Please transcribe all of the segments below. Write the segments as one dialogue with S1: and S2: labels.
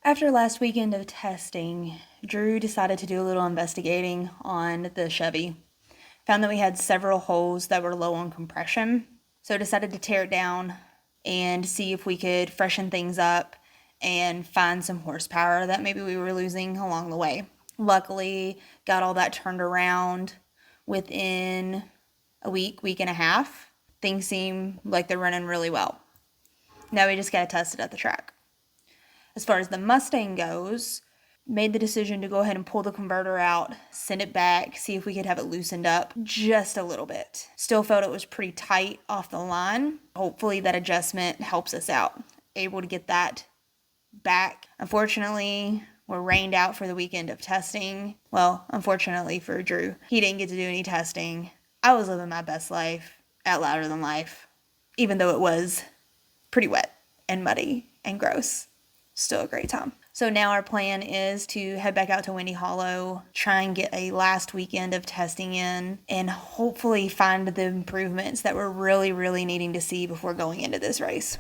S1: After last weekend of testing, Drew decided to do a little investigating on the Chevy. Found that we had several holes that were low on compression, so decided to tear it down and see if we could freshen things up and find some horsepower that maybe we were losing along the way. Luckily, got all that turned around within a week and a half. Things seem like they're running really well. Now we just gotta test it at the track. As far as the Mustang goes, made the decision to go ahead and pull the converter out, send it back, see if we could have it loosened up just a little bit. Still felt it was pretty tight off the line. Hopefully that adjustment helps us out. Able to get that back. Unfortunately, we're rained out for the weekend of testing. Well, unfortunately for Drew, he didn't get to do any testing. I was living my best life at Louder Than Life, even though it was pretty wet and muddy and gross. Still a great time. So now our plan is to head back out to Windy Hollow, try and get a last weekend of testing in, and hopefully find the improvements that we're really needing to see before going into this race.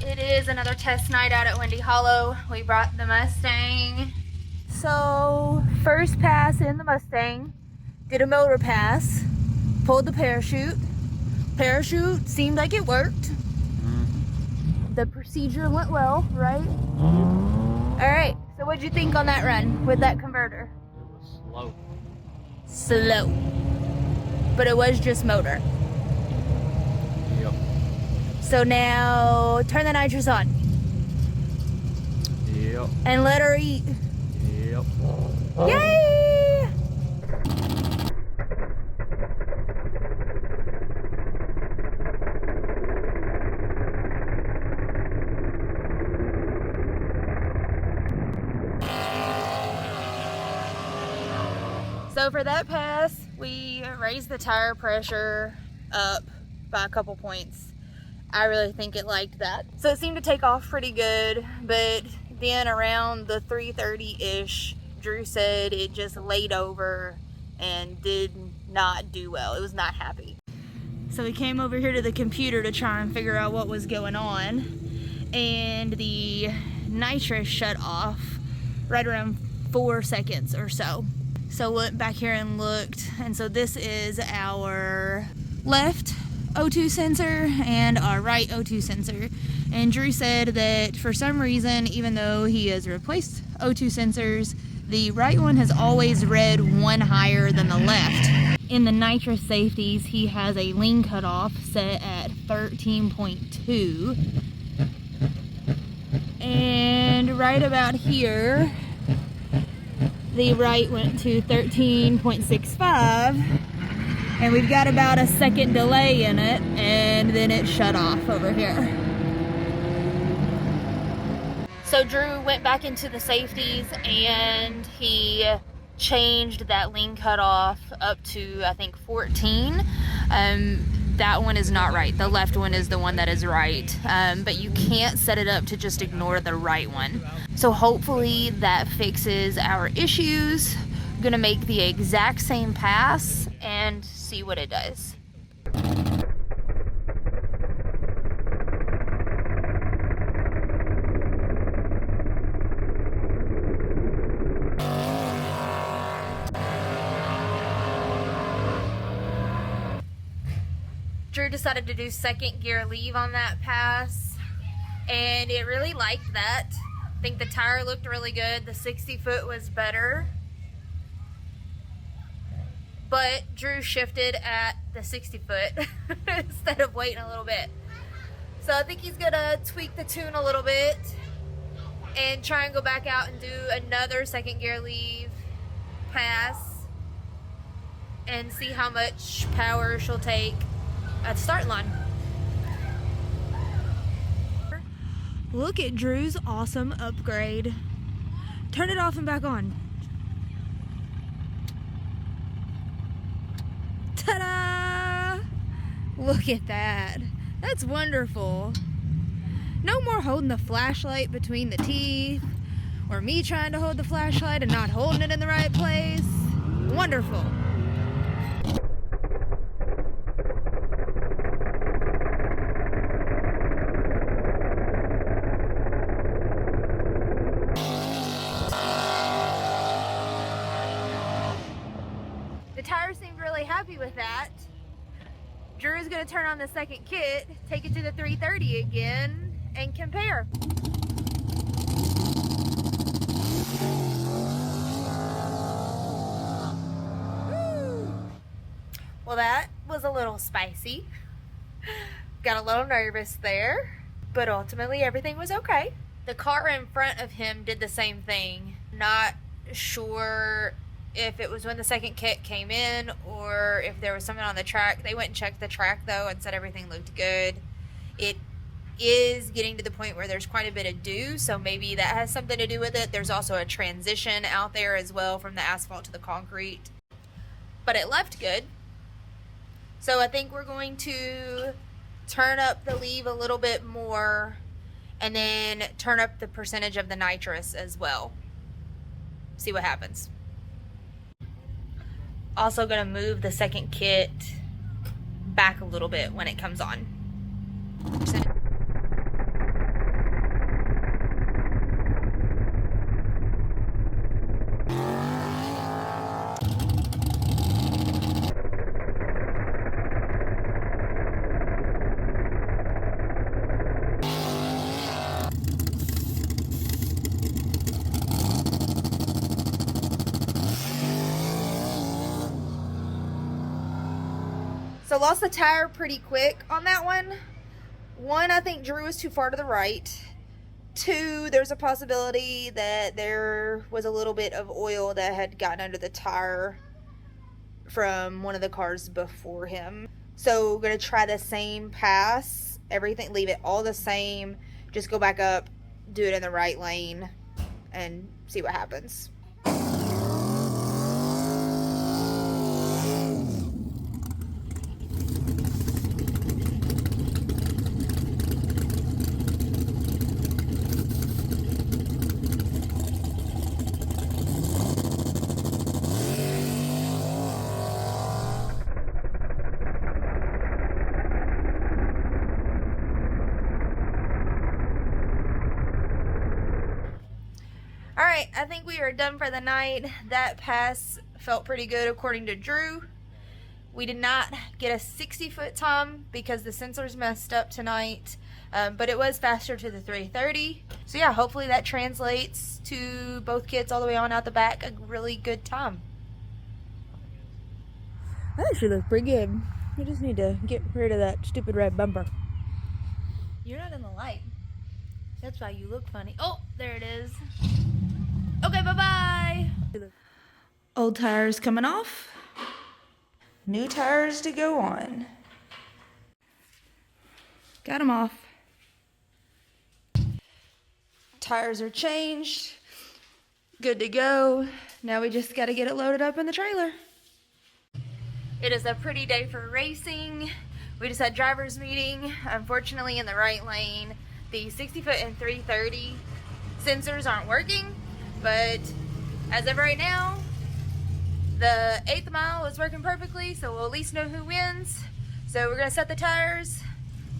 S1: It is another test night out at Windy Hollow. We brought the Mustang. So first pass in the Mustang. Did a motor pass, pulled the parachute. Parachute seemed like it worked. The procedure went well, right? All right, so what'd you think on that run with that converter?
S2: It was slow.
S1: Slow. But it was just motor.
S2: Yep.
S1: So now turn the nitrous on.
S2: Yep.
S1: And let her eat.
S2: Yep.
S1: Yay! So for that pass, we raised the tire pressure up by a couple points. I really think it liked that. So it seemed to take off pretty good, but then around the 3:30-ish, Drew said it just laid over and did not do well. It was not happy. So we came over here to the computer to try and figure out what was going on, and the nitrous shut off right around 4 seconds or so. So went back here and looked, and so this is our left O2 sensor and our right O2 sensor. And Drew said that for some reason, even though he has replaced O2 sensors, the right one has always read one higher than the left. In the nitrous safeties, he has a lean cutoff set at 13.2. And right about here, the right went to 13.65, and we've got about a second delay in it, and then it shut off over here. So Drew went back into the safeties and he changed that lean cutoff up to, I think, 14. That one is not right. The left one is the one that is right. But you can't set it up to just ignore the right one. So hopefully that fixes our issues. I'm gonna make the exact same pass and see what it does. Drew decided to do second gear leave on that pass, and it really liked that. I think the tire looked really good. The 60-foot was better, but Drew shifted at the 60-foot instead of waiting a little bit. So I think he's gonna tweak the tune a little bit and try and go back out and do another second gear leave pass and see how much power she'll take at the start line. Look at Drew's awesome upgrade. Turn it off and back on. Ta-da! Look at that. That's wonderful. No more holding the flashlight between the teeth, or me trying to hold the flashlight and not holding it in the right place. Wonderful. happy with that. Drew's gonna turn on the second kit, take it to the 330 again, and compare. Well, that was a little spicy. Got a little nervous there, but ultimately everything was okay. The car in front of him did the same thing. Not sure if it was when the second kit came in or if there was something on the track. They went and checked the track though and said everything looked good. It is getting to the point where there's quite a bit of dew, so maybe that has something to do with it. There's also a transition out there as well from the asphalt to the concrete, but it left good. So I think we're going to turn up the leave a little bit more and then turn up the percentage of the nitrous as well. See what happens. Also gonna move the second kit back a little bit when it comes on. So lost the tire pretty quick on that one. One, I think Drew was too far to the right. Two, there's a possibility that there was a little bit of oil that had gotten under the tire from one of the cars before him. So we're gonna try the same pass, everything, leave it all the same, just go back up, do it in the right lane, and see what happens. Alright, I think we are done for the night. That pass felt pretty good according to Drew. We did not get a 60-foot time because the sensors messed up tonight, but it was faster to the 330. So yeah, hopefully that translates to both kits all the way on out the back. A really good time. That actually looks pretty good. We just need to get rid of that stupid red bumper. You're not in the light. That's why you look funny. Oh, there it is. Okay, bye-bye. Old tires coming off. New tires to go on. Got them off. Tires are changed. Good to go. Now we just got to get it loaded up in the trailer. It is a pretty day for racing. We just had driver's meeting. Unfortunately, in the right lane, the 60-foot and 330 sensors aren't working. But as of right now, the 8th mile is working perfectly, so we'll at least know who wins. So we're gonna set the tires,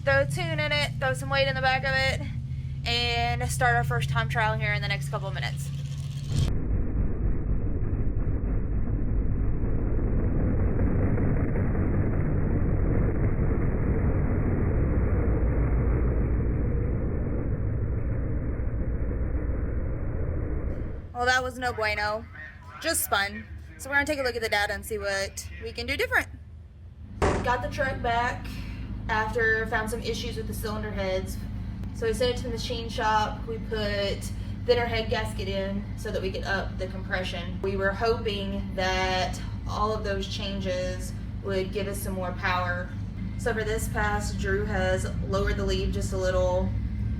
S1: throw a tune in it, throw some weight in the back of it, and start our first time trial here in the next couple of minutes. Well, that was no bueno, just spun. So we're gonna take a look at the data and see what we can do different. Got the truck back after found some issues with the cylinder heads. So we sent it to the machine shop. We put thinner head gasket in so that we could up the compression. We were hoping that all of those changes would give us some more power. So for this pass, Drew has lowered the lead just a little,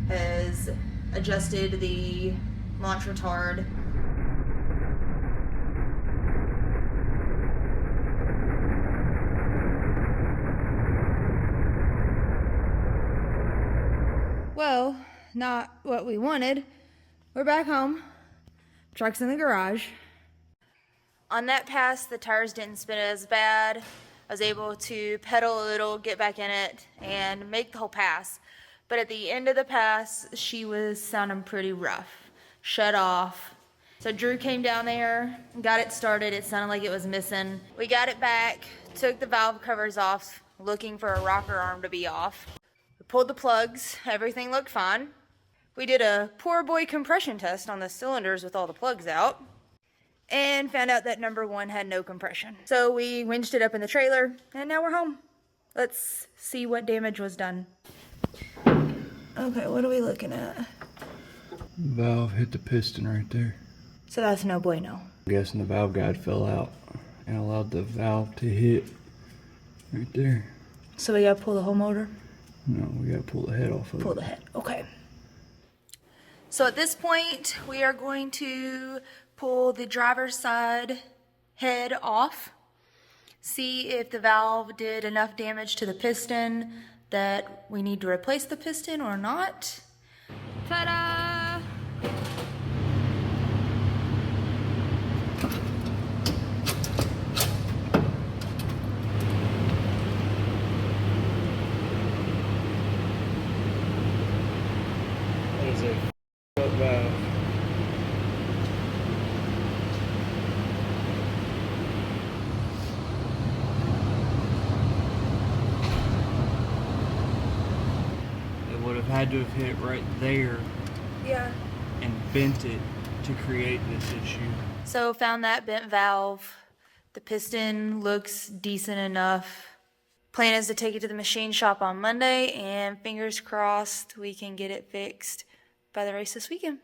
S1: has adjusted the launch retard. Well, not what we wanted. We're back home. Truck's in the garage. On that pass, the tires didn't spin as bad. I was able to pedal a little, get back in it, and make the whole pass. But at the end of the pass, she was sounding pretty rough. Shut off. So Drew came down there, got it started. It sounded like it was missing. We got it back took the valve covers off, looking for a rocker arm to be off. We pulled the plugs, everything looked fine. We did a poor boy compression test on the cylinders with all the plugs out, and found out that number one had no compression. So we winched it up in the trailer, and now we're home. Let's see what damage was done. Okay, what are we looking at?
S3: Valve hit the piston right there.
S1: So that's no bueno.
S3: I'm guessing the valve guide fell out and allowed the valve to hit right there.
S1: So we gotta pull the whole motor?
S3: No, we gotta pull the head off of it.
S1: Pull the head, okay. So at this point, we are going to pull the driver's side head off, see if the valve did enough damage to the piston that we need to replace the piston or not. Ta-da!
S3: That is a up valve. It would have had to have hit right there
S1: Yeah.
S3: and bent it to create this issue.
S1: So found that bent valve. The piston looks decent enough. Plan is to take it to the machine shop on Monday, and fingers crossed we can get it fixed by the race this weekend.